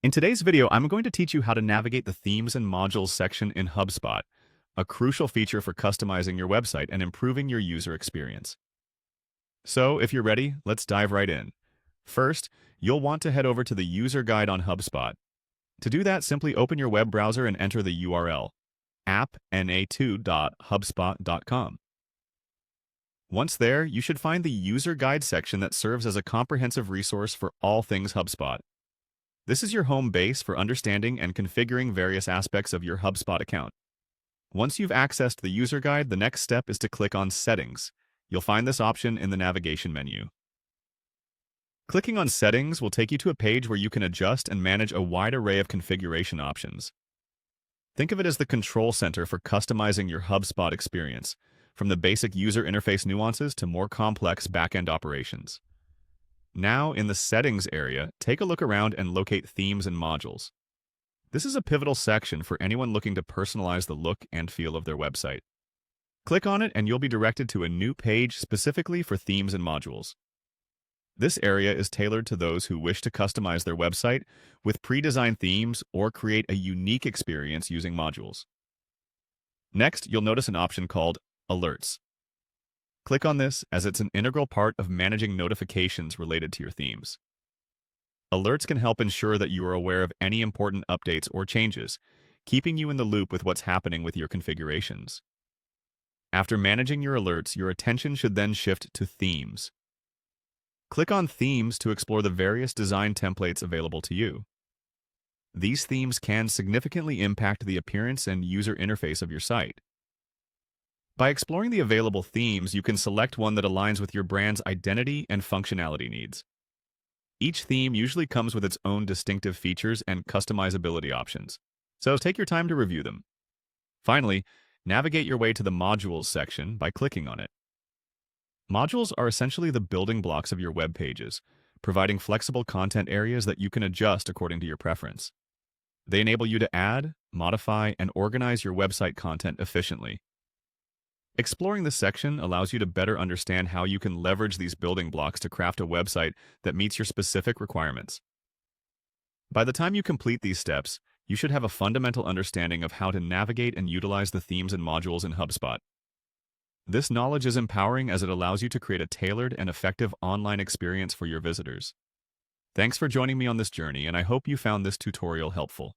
In today's video, I'm going to teach you how to navigate the Themes and Modules section in HubSpot, a crucial feature for customizing your website and improving your user experience. So, if you're ready, let's dive right in. First, you'll want to head over to the user guide on HubSpot. To do that, simply open your web browser and enter the URL appna2.hubspot.com. Once there, you should find the user guide section that serves as a comprehensive resource for all things HubSpot. This is your home base for understanding and configuring various aspects of your HubSpot account. Once you've accessed the user guide, the next step is to click on Settings. You'll find this option in the navigation menu. Clicking on Settings will take you to a page where you can adjust and manage a wide array of configuration options. Think of it as the control center for customizing your HubSpot experience, from the basic user interface nuances to more complex back-end operations. Now, in the Settings area, take a look around and locate Themes and Modules. This is a pivotal section for anyone looking to personalize the look and feel of their website. Click on it and you'll be directed to a new page specifically for Themes and Modules. This area is tailored to those who wish to customize their website with pre-designed themes or create a unique experience using modules. Next, you'll notice an option called Alerts. Click on this as it's an integral part of managing notifications related to your themes. Alerts can help ensure that you are aware of any important updates or changes, keeping you in the loop with what's happening with your configurations. After managing your alerts, your attention should then shift to Themes. Click on Themes to explore the various design templates available to you. These themes can significantly impact the appearance and user interface of your site. By exploring the available themes, you can select one that aligns with your brand's identity and functionality needs. Each theme usually comes with its own distinctive features and customizability options, so take your time to review them. Finally, navigate your way to the Modules section by clicking on it. Modules are essentially the building blocks of your web pages, providing flexible content areas that you can adjust according to your preference. They enable you to add, modify, and organize your website content efficiently. Exploring this section allows you to better understand how you can leverage these building blocks to craft a website that meets your specific requirements. By the time you complete these steps, you should have a fundamental understanding of how to navigate and utilize the themes and modules in HubSpot. This knowledge is empowering as it allows you to create a tailored and effective online experience for your visitors. Thanks for joining me on this journey, and I hope you found this tutorial helpful.